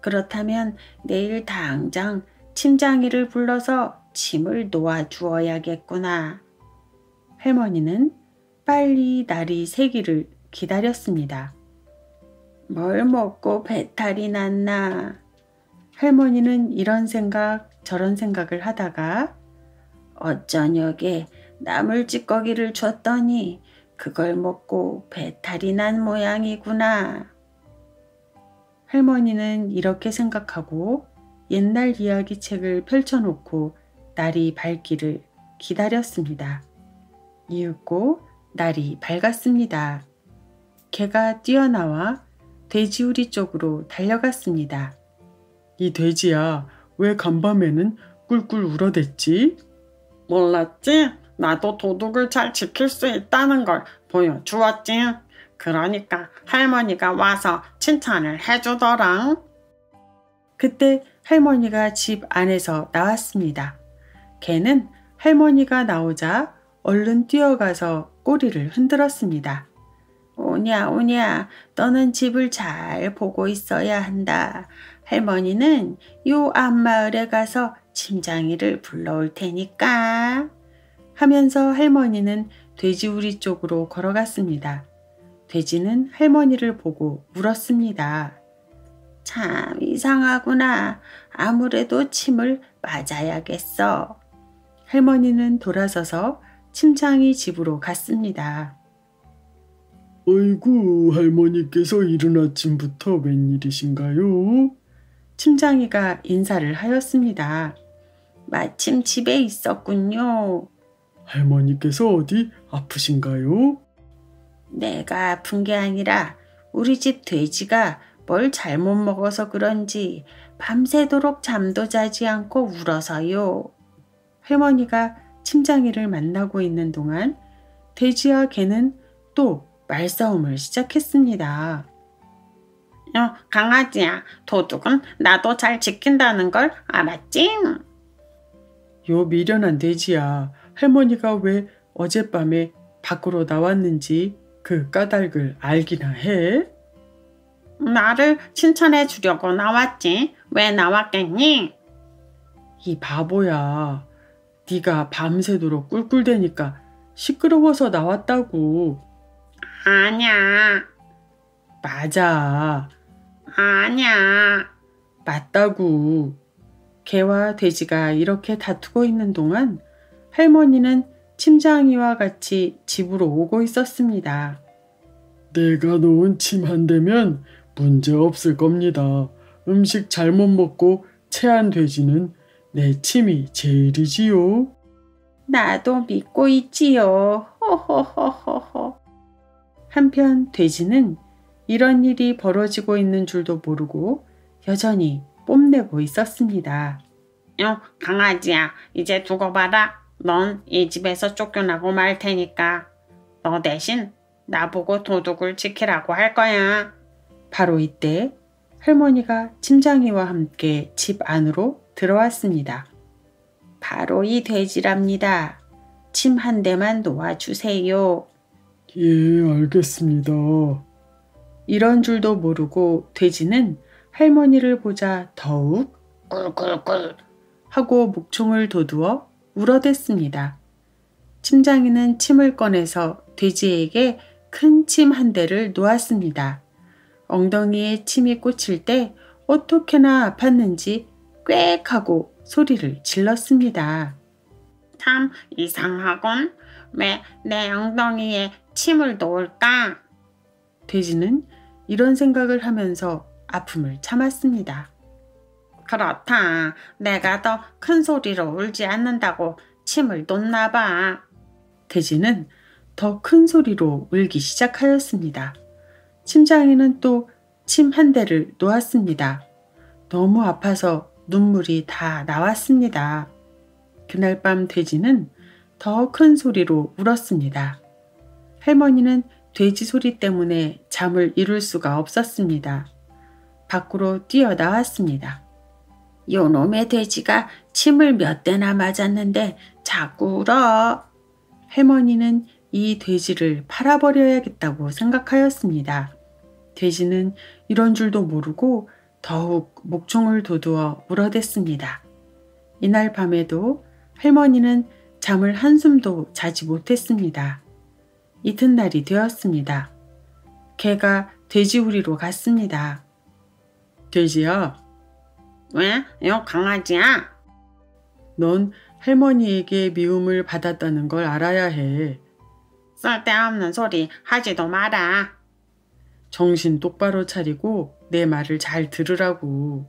그렇다면 내일 당장 침장이를 불러서 침을 놓아주어야겠구나. 할머니는 빨리 날이 새기를 기다렸습니다. 뭘 먹고 배탈이 났나? 할머니는 이런 생각 저런 생각을 하다가 어쩌녁에 나물찌꺼기를 줬더니 그걸 먹고 배탈이 난 모양이구나. 할머니는 이렇게 생각하고 옛날 이야기책을 펼쳐놓고 날이 밝기를 기다렸습니다. 이윽고 날이 밝았습니다. 개가 뛰어나와 돼지우리 쪽으로 달려갔습니다. 이 돼지야, 왜 간밤에는 꿀꿀 울어댔지? 몰랐지? 나도 도둑을 잘 지킬 수 있다는 걸 보여주었지. 그러니까 할머니가 와서 칭찬을 해주더라. 그때 할머니가 집 안에서 나왔습니다. 개는 할머니가 나오자 얼른 뛰어가서 꼬리를 흔들었습니다. 오냐 오냐, 너는 집을 잘 보고 있어야 한다. 할머니는 요 앞마을에 가서 침장이를 불러올 테니까. 하면서 할머니는 돼지우리 쪽으로 걸어갔습니다. 돼지는 할머니를 보고 울었습니다. 참 이상하구나. 아무래도 침을 맞아야겠어. 할머니는 돌아서서 침장이 집으로 갔습니다. 어이구, 할머니께서 이른 아침부터 웬일이신가요? 침장이가 인사를 하였습니다. 마침 집에 있었군요. 할머니께서 어디 아프신가요? 내가 아픈 게 아니라 우리 집 돼지가 뭘 잘못 먹어서 그런지 밤새도록 잠도 자지 않고 울어서요. 할머니가 침장이를 만나고 있는 동안 돼지와 개는 또 말싸움을 시작했습니다. 강아지야, 도둑은 나도 잘 지킨다는 걸 알았지? 요 미련한 돼지야, 할머니가 왜 어젯밤에 밖으로 나왔는지 그 까닭을 알기나 해? 나를 칭찬해 주려고 나왔지. 왜 나왔겠니? 이 바보야, 네가 밤새도록 꿀꿀대니까 시끄러워서 나왔다고. 아니야. 맞아. 아니야. 맞다고. 개와 돼지가 이렇게 다투고 있는 동안 할머니는 침장이와 같이 집으로 오고 있었습니다. 내가 놓은 침 한 대면 문제 없을 겁니다. 음식 잘못 먹고 체한 돼지는 내 침이 제일이지요. 나도 믿고 있지요. 호호호호호. 한편 돼지는 이런 일이 벌어지고 있는 줄도 모르고 여전히 뽐내고 있었습니다. 강아지야, 이제 두고 봐라. 넌 이 집에서 쫓겨나고 말 테니까 너 대신 나보고 도둑을 지키라고 할 거야. 바로 이때 할머니가 침장이와 함께 집 안으로 들어왔습니다. 바로 이 돼지랍니다. 침 한 대만 놓아주세요. 예, 알겠습니다. 이런 줄도 모르고 돼지는 할머니를 보자 더욱 꿀꿀꿀 하고 목총을 돋우어 울어댔습니다. 침장이는 침을 꺼내서 돼지에게 큰 침 한 대를 놓았습니다. 엉덩이에 침이 꽂힐 때 어떻게나 아팠는지 꽥 하고 소리를 질렀습니다. 참 이상하군. 왜 내 엉덩이에 침을 놓을까? 돼지는 이런 생각을 하면서 아픔을 참았습니다. 그렇다. 내가 더 큰 소리로 울지 않는다고 침을 놓나 봐. 돼지는 더 큰 소리로 울기 시작하였습니다. 침장이는 또 침 한 대를 놓았습니다. 너무 아파서 눈물이 다 나왔습니다. 그날 밤 돼지는 더 큰 소리로 울었습니다. 할머니는 돼지 소리 때문에 잠을 이룰 수가 없었습니다. 밖으로 뛰어나왔습니다. 요놈의 돼지가 침을 몇 대나 맞았는데 자꾸 울어. 할머니는 이 돼지를 팔아버려야겠다고 생각하였습니다. 돼지는 이런 줄도 모르고 더욱 목총을 돋우어 울어댔습니다. 이날 밤에도 할머니는 잠을 한숨도 자지 못했습니다. 이튿날이 되었습니다. 개가 돼지우리로 갔습니다. 돼지야, 왜? 요 강아지야? 넌 할머니에게 미움을 받았다는 걸 알아야 해. 쓸데없는 소리 하지도 마라. 정신 똑바로 차리고 내 말을 잘 들으라고.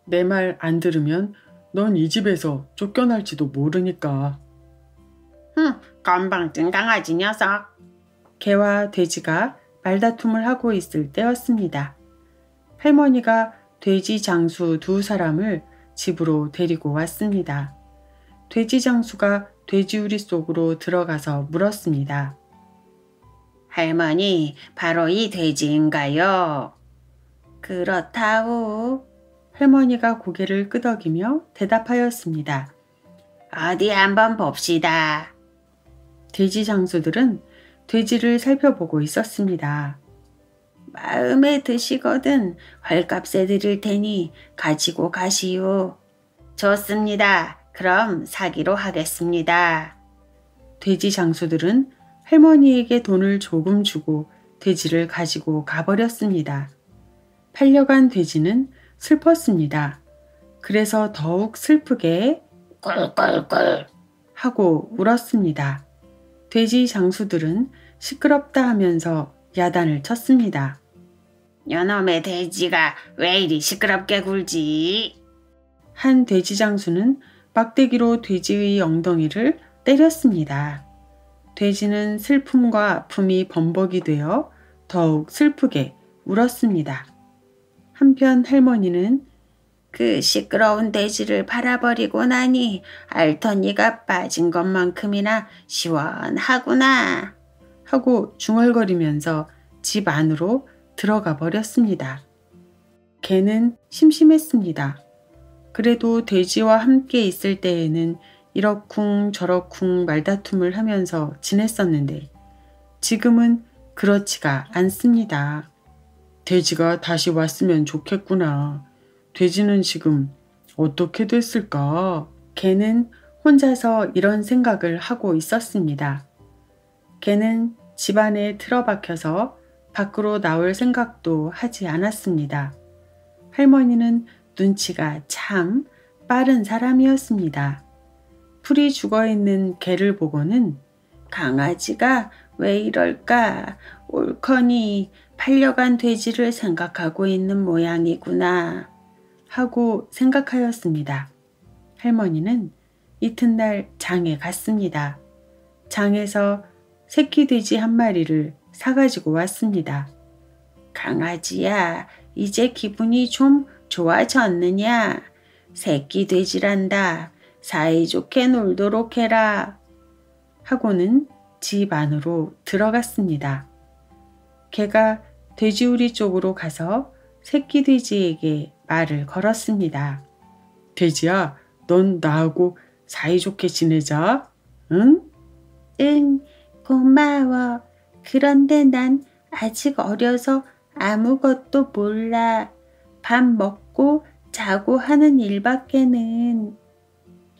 내 말 안 들으면 넌 이 집에서 쫓겨날지도 모르니까. 건방진 강아지 녀석. 개와 돼지가 말다툼을 하고 있을 때였습니다. 할머니가 돼지 장수 두 사람을 집으로 데리고 왔습니다. 돼지 장수가 돼지우리 속으로 들어가서 물었습니다. 할머니, 바로 이 돼지인가요? 그렇다우. 할머니가 고개를 끄덕이며 대답하였습니다. 어디 한번 봅시다. 돼지 장수들은 돼지를 살펴보고 있었습니다. 마음에 드시거든 헐값에 드릴 테니 가지고 가시오. 좋습니다. 그럼 사기로 하겠습니다. 돼지 장수들은 할머니에게 돈을 조금 주고 돼지를 가지고 가버렸습니다. 팔려간 돼지는 슬펐습니다. 그래서 더욱 슬프게 꿀꿀꿀 하고 울었습니다. 돼지 장수들은 시끄럽다 하면서 야단을 쳤습니다. 요놈의 돼지가 왜 이리 시끄럽게 굴지? 한 돼지 장수는 막대기로 돼지의 엉덩이를 때렸습니다. 돼지는 슬픔과 아픔이 범벅이 되어 더욱 슬프게 울었습니다. 한편 할머니는 그 시끄러운 돼지를 팔아버리고 나니 알터니가 빠진 것만큼이나 시원하구나 하고 중얼거리면서 집 안으로 들어가 버렸습니다. 개는 심심했습니다. 그래도 돼지와 함께 있을 때에는 이러쿵 저러쿵 말다툼을 하면서 지냈었는데 지금은 그렇지가 않습니다. 돼지가 다시 왔으면 좋겠구나. 돼지는 지금 어떻게 됐을까? 개는 혼자서 이런 생각을 하고 있었습니다. 개는 집 안에 틀어박혀서 밖으로 나올 생각도 하지 않았습니다. 할머니는 눈치가 참 빠른 사람이었습니다. 풀이 죽어있는 개를 보고는 강아지가 왜 이럴까? 옳거니 팔려간 돼지를 생각하고 있는 모양이구나 하고 생각하였습니다. 할머니는 이튿날 장에 갔습니다. 장에서 새끼 돼지 한 마리를 사가지고 왔습니다. 강아지야, 이제 기분이 좀 좋아졌느냐? 새끼 돼지란다. 사이좋게 놀도록 해라. 하고는 집 안으로 들어갔습니다. 개가 돼지우리 쪽으로 가서 새끼 돼지에게 말을 걸었습니다. 돼지야, 넌 나하고 사이좋게 지내자. 응? 응, 고마워. 그런데 난 아직 어려서 아무것도 몰라. 밥 먹고 자고 하는 일밖에는.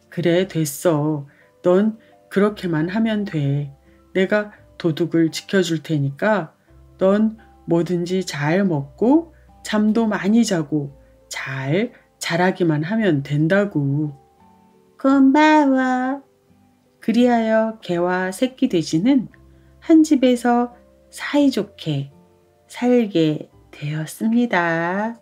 그래, 됐어. 넌 그렇게만 하면 돼. 내가 도둑을 지켜줄 테니까 넌 뭐든지 잘 먹고 잠도 많이 자고 잘 자라기만 하면 된다고. 고마워. 그리하여 개와 새끼 돼지는 한 집에서 사이좋게 살게 되었습니다.